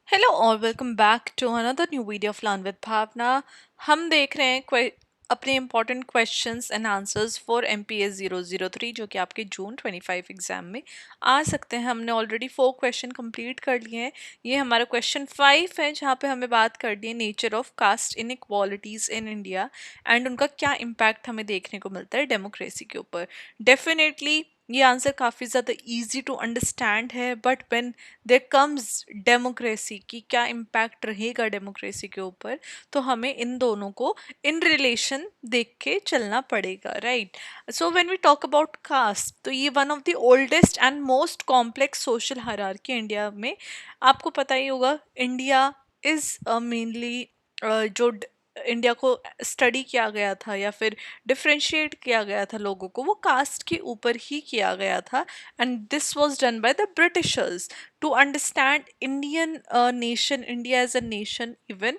Hello और welcome back to another new video of learn with Bhavana. हम देख रहे हैं अपने important questions and answers for MPS 003 जो कि आपके जून 25 एग्जाम में आ सकते हैं। हमने ऑलरेडी 4 क्वेश्चन कंप्लीट कर लिए हैं। ये हमारा क्वेश्चन 5 है जहाँ पे हमें बात करनी है nature of caste inequalities in India and उनका क्या इम्पैक्ट हमें देखने को मिलता है डेमोक्रेसी के ऊपर। डेफिनेटली ये आंसर काफ़ी ज़्यादा इजी टू अंडरस्टैंड है, but when there comes democracy की क्या इम्पैक्ट रहेगा डेमोक्रेसी के ऊपर, तो हमें इन दोनों को इन रिलेशन देख के चलना पड़ेगा, right. So when we talk about caste, तो ये one of the oldest and most complex social hierarchy India में। आपको पता ही होगा इंडिया इज़ मेनली जो इंडिया को स्टडी किया गया था या फिर डिफ्रेंशिएट किया गया था लोगों को, वो कास्ट के ऊपर ही किया गया था। And this was done by the Britishers to understand Indian nation, India as a nation even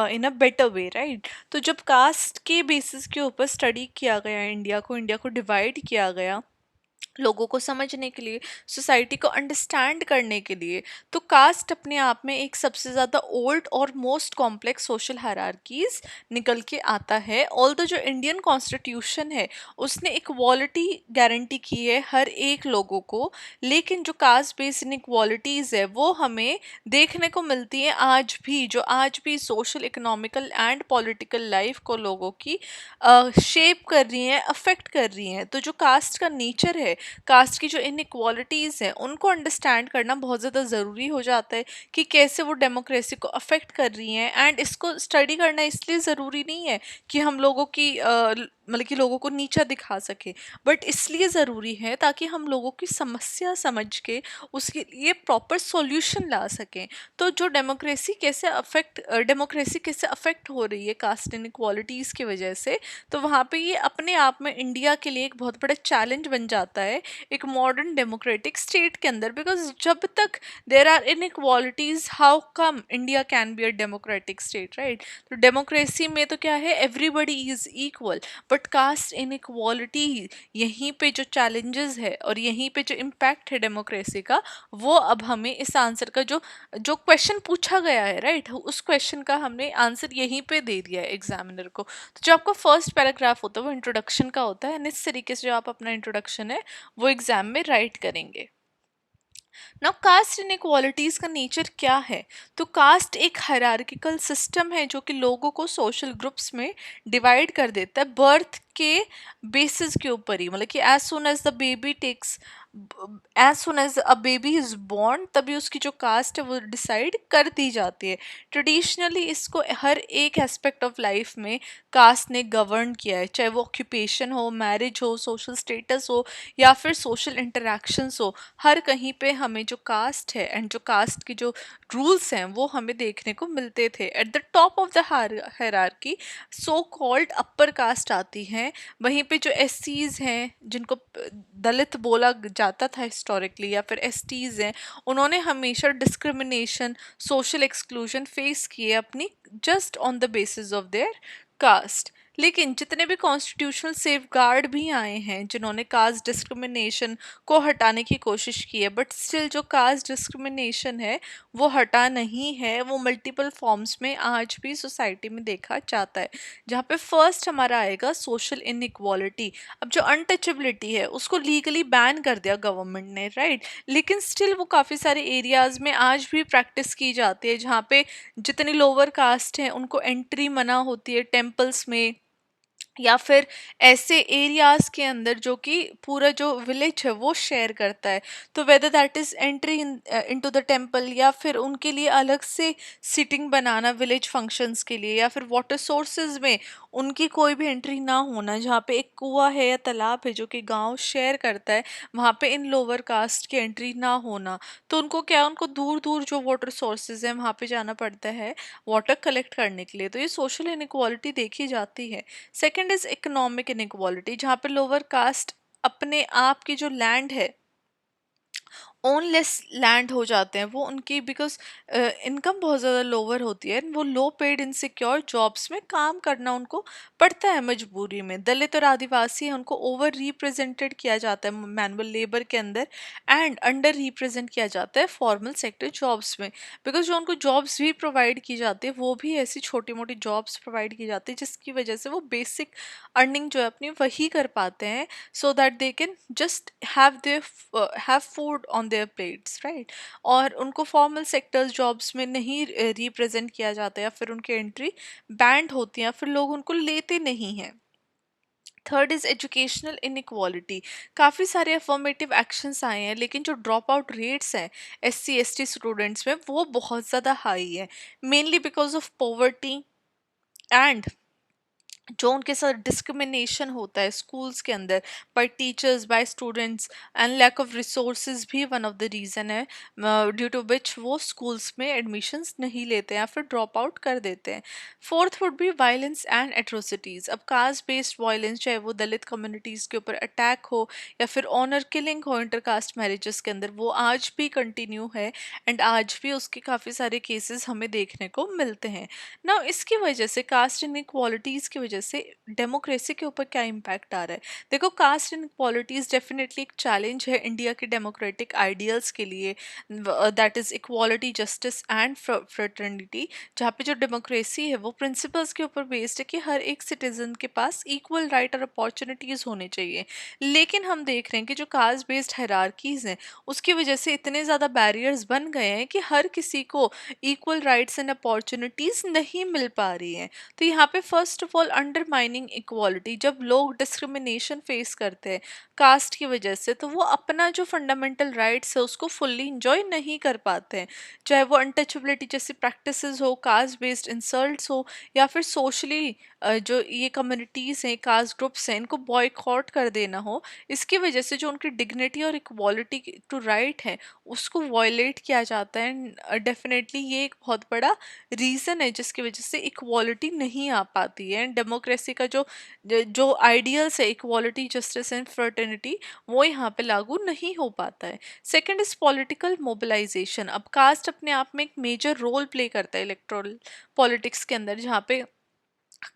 in a better way, right। तो जब कास्ट के बेसिस के ऊपर स्टडी किया गया इंडिया को डिवाइड किया गया लोगों को समझने के लिए, सोसाइटी को अंडरस्टैंड करने के लिए, तो कास्ट अपने आप में एक सबसे ज़्यादा ओल्ड और मोस्ट कॉम्प्लेक्स सोशल हायरार्कीज निकल के आता है। ऑल्दो जो इंडियन कॉन्स्टिट्यूशन है उसने इक्वालिटी गारंटी की है हर एक लोगों को, लेकिन जो कास्ट बेस्ड इनइक्वालिटीज़ है वो हमें देखने को मिलती है आज भी social economical and political life को लोगों की शेप कर रही हैं, अफेक्ट कर रही हैं। तो जो कास्ट का नेचर है, कास्ट की जो इनइक्वालिटीज़ हैं, उनको अंडरस्टैंड करना बहुत ज़्यादा ज़रूरी हो जाता है कि कैसे वो डेमोक्रेसी को अफेक्ट कर रही हैं। एंड इसको स्टडी करना इसलिए ज़रूरी नहीं है कि हम लोगों की मतलब कि लोगों को नीचा दिखा सके, बट इसलिए ज़रूरी है ताकि हम लोगों की समस्या समझ के उसके लिए प्रॉपर सॉल्यूशन ला सकें। तो जो डेमोक्रेसी कैसे अफेक्ट हो रही है कास्ट इनइक्वालिटीज़ की वजह से, तो वहाँ पे ये अपने आप में इंडिया के लिए एक बहुत बड़ा चैलेंज बन जाता है एक मॉडर्न डेमोक्रेटिक स्टेट के अंदर। बिकॉज जब तक there are inequalities, how come India can be a democratic state, right. तो डेमोक्रेसी में तो क्या है, everybody is equal, but caste inequality, यहीं पे जो चैलेंजेस है और यहीं पे जो इम्पैक्ट है डेमोक्रेसी का, वो अब हमें इस आंसर का जो जो क्वेश्चन पूछा गया है, राइट, उस क्वेश्चन का हमने आंसर यहीं पे दे दिया है एग्जामिनर को। तो जो आपका फर्स्ट पैराग्राफ होता है वो इंट्रोडक्शन का होता है, इस तरीके से जो आप अपना इंट्रोडक्शन है वो एग्जाम में राइट करेंगे। नाउ कास्ट इनइक्वालिटीज का नेचर क्या है। तो कास्ट एक हायरार्किकल सिस्टम है जो कि लोगों को सोशल ग्रुप्स में डिवाइड कर देता है बर्थ के बेसिस के ऊपर ही। मतलब कि as soon as a baby is born, तभी उसकी जो कास्ट है वो डिसाइड कर दी जाती है। ट्रेडिशनली इसको हर एक एस्पेक्ट ऑफ लाइफ में कास्ट ने गवर्न किया है, चाहे वो ऑक्यूपेशन हो, मैरिज हो, सोशल स्टेटस हो या फिर सोशल इंटरेक्शंस हो। हर कहीं पे हमें जो कास्ट है एंड जो कास्ट की जो रूल्स हैं वो हमें देखने को मिलते थे। At the top of the hierarchy so called upper caste आती हैं। वहीं पे जो एससीज हैं, जिनको दलित बोला जाता था हिस्टोरिकली, या फिर एसटीज हैं, उन्होंने हमेशा डिस्क्रिमिनेशन, सोशल एक्सक्लूजन फेस किए अपनी just on the basis of their caste. लेकिन जितने भी कॉन्स्टिट्यूशनल सेफगार्ड भी आए हैं जिन्होंने कास्ट डिस्क्रिमिनेशन को हटाने की कोशिश की है, बट स्टिल जो कास्ट डिस्क्रिमिनेशन है वो हटा नहीं है, वो मल्टीपल फॉर्म्स में आज भी सोसाइटी में देखा जाता है। जहाँ पे फर्स्ट हमारा आएगा सोशल इनइक्वालिटी। अब जो अनटचेबिलिटी है उसको लीगली बैन कर दिया गवर्नमेंट ने, राइट, लेकिन स्टिल वो काफ़ी सारे एरियाज में आज भी प्रैक्टिस की जाती है, जहाँ पे जितनी लोअर कास्ट हैं उनको एंट्री मना होती है टेम्पल्स में, या फिर ऐसे एरियाज के अंदर जो कि पूरा जो विलेज है वो शेयर करता है। तो whether that is entry into the temple, या फिर उनके लिए अलग से सिटिंग बनाना विलेज फंक्शंस के लिए, या फिर वाटर सोर्सेज में उनकी कोई भी एंट्री ना होना। जहाँ पे एक कुआं है या तालाब है जो कि गांव शेयर करता है, वहाँ पे इन लोअर कास्ट की एंट्री ना होना। तो उनको क्या, उनको दूर दूर जो वाटर सोर्सेज हैं वहाँ पे जाना पड़ता है वाटर कलेक्ट करने के लिए। तो ये सोशल इनइक्वालिटी देखी जाती है। सेकंड इज इकोनॉमिक इनइक्वालिटी, जहाँ पे लोअर कास्ट अपने आप की जो लैंड है ओनलेस लैंड हो जाते हैं वो उनकी, बिकॉज इनकम बहुत ज़्यादा लोअर होती है, वो लो पेड इनसिक्योर जॉब्स में काम करना उनको पड़ता है मजबूरी में। दलित और आदिवासी हैं, उनको ओवर रिप्रेजेंटेड किया जाता है मैनुअल लेबर के अंदर, एंड अंडर रिप्रेजेंट किया जाता है फॉर्मल सेक्टर जॉब्स में, बिकॉज जो उनको जॉब्स भी प्रोवाइड की जाती है वो भी ऐसी छोटी मोटी जॉब्स प्रोवाइड की जाती है जिसकी वजह से वो बेसिक अर्निंग जो है अपनी वही कर पाते हैं, so that they can just have food on their plates, right? और उनको फॉर्मल सेक्टर्स जॉब्स में नहीं रिप्रेजेंट किया जाता है, या फिर उनकी एंट्री बैंड होती है, या फिर लोग उनको लेते नहीं हैं। Third is educational inequality. काफ़ी सारे अफर्मेटिव एक्शंस आए हैं, लेकिन जो ड्रॉप आउट रेट्स हैं SC ST स्टूडेंट्स में वो बहुत ज़्यादा हाई है, mainly because of poverty, and जो उनके साथ डिस्क्रिमिनेशन होता है स्कूल्स के अंदर by teachers, by students, and lack of resources भी वन ऑफ द रीज़न है ड्यू टू विच वो स्कूल्स में एडमिशन्स नहीं लेते हैं या फिर ड्रॉप आउट कर देते हैं। Fourth would be violence and atrocities. अब कास्ट बेस्ड वायलेंस, चाहे वो दलित कम्युनिटीज़ के ऊपर अटैक हो या फिर ऑनर किलिंग हो इंटरकास्ट मैरिजेस के अंदर, वो आज भी कंटिन्यू है, एंड आज भी उसके काफ़ी सारे केसेस हमें देखने को मिलते हैं ना। इसकी वजह से, कास्ट इनइक्वालिटीज़ की वजह से डेमोक्रेसी के ऊपर क्या इम्पैक्ट आ रहा है? देखो, कास्ट इनइक्वालिटीज़ डेफिनेटली एक चैलेंज है इंडिया के डेमोक्रेटिक आइडियल्स के लिए, that is equality, justice and fraternity. जहाँ पे जो डेमोक्रेसी है वो प्रिंसिपल्स के ऊपर बेस्ड है कि हर एक सिटीजन के पास इक्वल राइट और अपॉर्चुनिटीज़ होने चाहिए। लेकिन हम देख रहे हैं कि जो कास्ट बेस्ड हायरार्कीज़ हैं उसकी वजह से इतने ज़्यादा बैरियर्स बन गए हैं कि हर किसी को इक्वल राइट्स एंड अपॉर्चुनिटीज़ नहीं मिल पा रही हैं। तो यहाँ पे first of all undermining equality, जब लोग डिस्क्रिमिनेशन फेस करते हैं कास्ट की वजह से, तो वो अपना जो फंडामेंटल राइट्स है उसको फुल्ली इंजॉय नहीं कर पाते हैं। चाहे वो अनटचेबिलिटी जैसी प्रैक्टिसेस हो, कास्ट बेस्ड इंसल्ट्स हो, या फिर सोशली जो ये कम्युनिटीज़ हैं, कास्ट ग्रुप्स हैं, इनको बॉयकॉट कर देना हो, इसकी वजह से जो उनकी डिग्निटी और इक्वालिटी टू राइट है उसको वॉयलेट किया जाता है। डेफिनेटली ये एक बहुत बड़ा रीज़न है जिसकी वजह से इक्वालिटी नहीं आ पाती है, एंड डेमोक्रेसी का जो जो आइडियल्स है, इक्वालिटी, जस्टिस एंड फ्रेटर्निटी, वो यहाँ पे लागू नहीं हो पाता है। Second is political mobilisation. अब कास्ट अपने आप में एक मेजर रोल प्ले करता है इलेक्टोरल पॉलिटिक्स के अंदर, जहाँ पे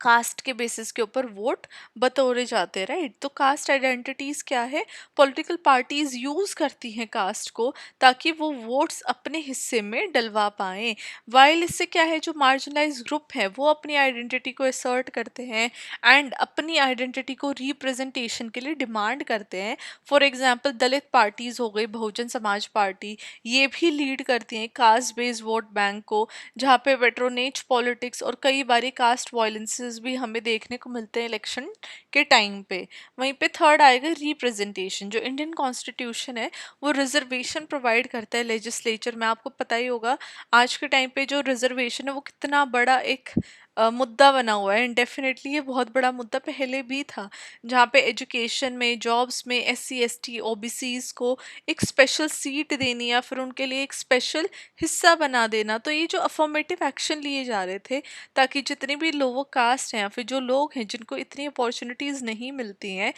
कास्ट के बेसिस के ऊपर वोट बतौरे जाते हैं, राइट? तो कास्ट आइडेंटिटीज क्या है? पॉलिटिकल पार्टीज यूज करती हैं कास्ट को ताकि वो वोट्स अपने हिस्से में डलवा पाएं। वाइल इससे क्या है, जो मार्जिनलाइज ग्रुप है वो अपनी आइडेंटिटी को असर्ट करते हैं एंड अपनी आइडेंटिटी को रिप्रेजेंटेशन के लिए डिमांड करते हैं। फॉर एग्जाम्पल दलित पार्टीज हो गई, बहुजन समाज पार्टी, ये भी लीड करती हैं कास्ट बेस्ड वोट बैंक को, जहाँ पे वेट्रोनेज पॉलिटिक्स और कई बारी कास्ट वायलेंसेस भी हमें देखने को मिलते हैं इलेक्शन के टाइम पे। वहीं पे थर्ड आएगा रिप्रेजेंटेशन। जो इंडियन कॉन्स्टिट्यूशन है वो रिजर्वेशन प्रोवाइड करता है लेजिस्लेचर में। आपको पता ही होगा आज के टाइम पे जो रिजर्वेशन है वो कितना बड़ा एक मुद्दा बना हुआ है, एंड डेफिनेटली ये बहुत बड़ा मुद्दा पहले भी था, जहाँ पे एजुकेशन में, जॉब्स में SC ST OBCs को एक स्पेशल सीट देनी या फिर उनके लिए एक स्पेशल हिस्सा बना देना। तो ये जो अफर्मेटिव एक्शन लिए जा रहे थे ताकि जितने भी लोअर कास्ट हैं या फिर जो लोग हैं जिनको इतनी अपॉर्चुनिटीज़ नहीं मिलती हैं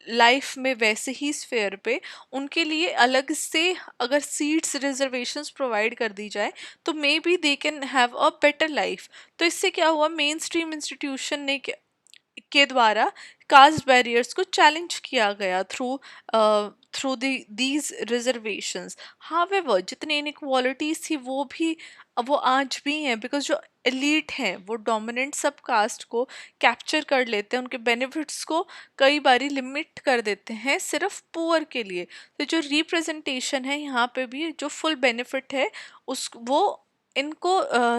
लाइफ में वैसे ही स्फेयर पे, उनके लिए अलग से अगर सीट्स रिजर्वेशंस प्रोवाइड कर दी जाए तो may be they can have a better life. तो इससे क्या हुआ, मेन स्ट्रीम इंस्टीट्यूशन ने के द्वारा कास्ट बैरियर्स को चैलेंज किया गया थ्रू दीज रिजर्वेशंस। हावेवर जितनी इनइक्वालिटीज थी वो आज भी हैं, बिकॉज जो एलीट हैं वो डोमिनेंट सब कास्ट को कैप्चर कर लेते हैं, उनके बेनिफिट्स को कई बारी लिमिट कर देते हैं सिर्फ पुअर के लिए। तो जो रिप्रेजेंटेशन है यहाँ पे भी जो फुल बेनिफिट है उस वो इनको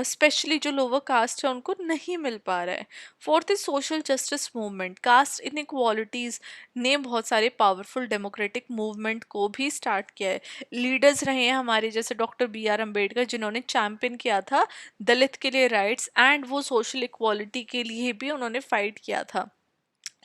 स्पेशली जो लोअर कास्ट है उनको नहीं मिल पा रहा है। Fourth is social justice movement. Caste inequalities ने बहुत सारे पावरफुल डेमोक्रेटिक मूवमेंट को भी स्टार्ट किया है। लीडर्स रहे हैं हमारे जैसे डॉक्टर BR अम्बेडकर, जिन्होंने चैम्पियन किया था दलित के लिए राइट्स, एंड वो सोशल इक्वालिटी के लिए भी उन्होंने फाइट किया था।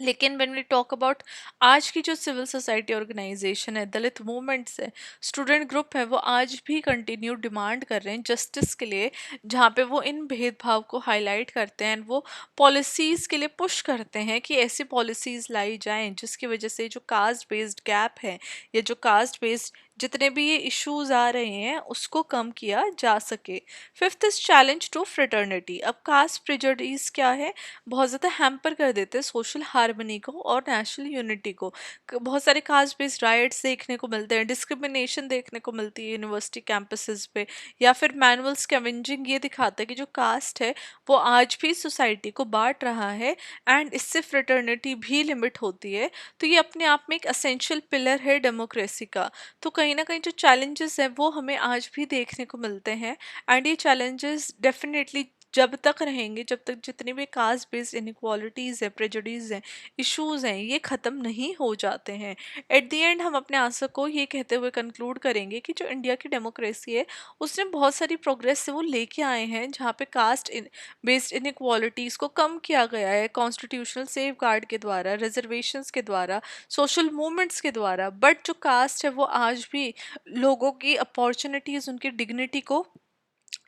लेकिन व्हेन वी टॉक अबाउट आज की जो सिविल सोसाइटी ऑर्गेनाइजेशन है, दलित मूवमेंट्स है, स्टूडेंट ग्रुप है, वो आज भी कंटिन्यू डिमांड कर रहे हैं जस्टिस के लिए, जहाँ पे वो इन भेदभाव को हाईलाइट करते हैं, वो पॉलिसीज़ के लिए पुश करते हैं कि ऐसी पॉलिसीज़ लाई जाएं जिसकी वजह से जो कास्ट बेस्ड गैप है या जो कास्ट बेस्ड जितने भी ये इश्यूज आ रहे हैं उसको कम किया जा सके। Fifth is challenge to fraternity. अब कास्ट प्रेजुडिस क्या है, बहुत ज़्यादा हैम्पर कर देते हैं सोशल हार्मनी को और नेशनल यूनिटी को। बहुत सारे कास्ट बेस्ड राइट्स देखने को मिलते हैं, डिस्क्रिमिनेशन देखने को मिलती है यूनिवर्सिटी कैंपसेस पे, या फिर मैनुअल स्कैवेंजिंग ये दिखाता है कि जो कास्ट है वो आज भी सोसाइटी को बांट रहा है, एंड इससे फ्रेटर्निटी भी लिमिट होती है। तो ये अपने आप में एक असेंशियल पिलर है डेमोक्रेसी का। तो कहीं ना कहीं जो चैलेंजेस हैं वो हमें आज भी देखने को मिलते हैं, एंड ये चैलेंजेस डेफिनेटली जब तक रहेंगे, जब तक जितनी भी कास्ट बेस्ड इनक्वालिटीज़ है, प्रेजुडिस हैं, इश्यूज हैं, ये ख़त्म नहीं हो जाते हैं। एट द एंड हम अपने आंसर को ये कहते हुए कंक्लूड करेंगे कि जो इंडिया की डेमोक्रेसी है उसने बहुत सारी प्रोग्रेस से वो लेके आए हैं, जहाँ पे कास्ट बेस्ड इनक्वालिटीज़ को कम किया गया है कॉन्स्टिट्यूशनल सेफ गार्ड के द्वारा, रिजर्वेशंस के द्वारा, सोशल मूवमेंट्स के द्वारा। बट जो कास्ट है वो आज भी लोगों की अपॉर्चुनिटीज़, उनकी डिग्निटी को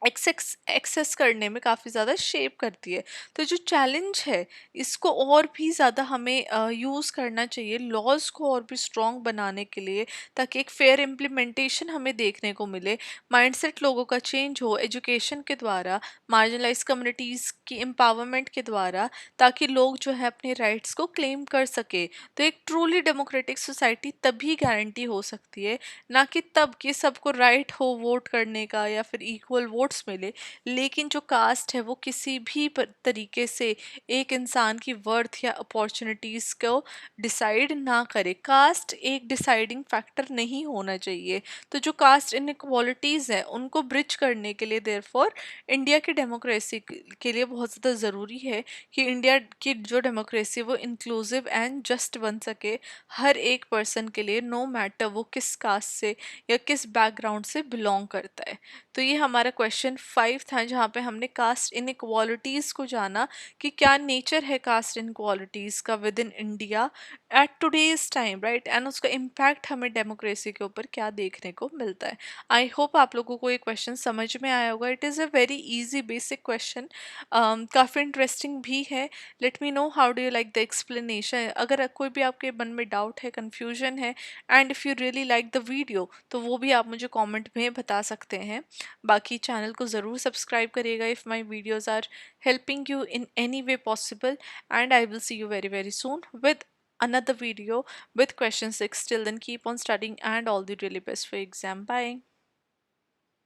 एक्सेस एक्सेस करने में काफ़ी ज़्यादा शेप करती है। तो जो चैलेंज है इसको और भी ज़्यादा हमें यूज़ करना चाहिए लॉज को और भी स्ट्रॉन्ग बनाने के लिए, ताकि एक फेयर इम्प्लीमेंटेशन हमें देखने को मिले, माइंडसेट लोगों का चेंज हो एजुकेशन के द्वारा, मार्जिनलाइज कम्युनिटीज़ की एम्पावरमेंट के द्वारा, ताकि लोग जो है अपने राइट्स को क्लेम कर सके। तो एक ट्रूली डेमोक्रेटिक सोसाइटी तभी गारंटी हो सकती है, ना कि तब कि सबको राइट हो वोट करने का या फिर इक्वल वोट्स मिले, लेकिन जो कास्ट है वो किसी भी तरीके से एक इंसान की वर्थ या अपॉर्चुनिटीज़ को डिसाइड ना करे। कास्ट एक डिसाइडिंग फैक्टर नहीं होना चाहिए। तो जो कास्ट इनइक्वालिटीज़ हैं उनको ब्रिज करने के लिए देयरफॉर इंडिया की डेमोक्रेसी के लिए बहुत ज़्यादा ज़रूरी है कि इंडिया की जो डेमोक्रेसी वो इंक्लूसिव एंड जस्ट बन सके हर एक पर्सन के लिए, नो मैटर वो किस कास्ट से या किस बैकग्राउंड से बिलोंग करता है। तो ये हमारा क्वेश्चन 5 था, जहाँ पे हमने कास्ट इनइक्वालिटीज़ को जाना कि क्या नेचर है कास्ट इनइक्वालिटीज़ का with in India at today's time, right, and उसका इम्पैक्ट हमें डेमोक्रेसी के ऊपर क्या देखने को मिलता है। आई होप आप लोगों को ये क्वेश्चन समझ में आया होगा। It is a very easy basic question, काफ़ी इंटरेस्टिंग भी है। Let me know how do you like the explanation. अगर कोई भी आपके मन में डाउट है, कन्फ्यूजन है, and if you really like the video, तो वो भी आप मुझे कमेंट में बता सकते हैं। बाकी चैनल को ज़रूर सब्सक्राइब करिएगा if my videos are helping you in any way possible, and I will see you very very soon with another video with question 6. Till then, keep on studying and all the really best for your exam. Bye.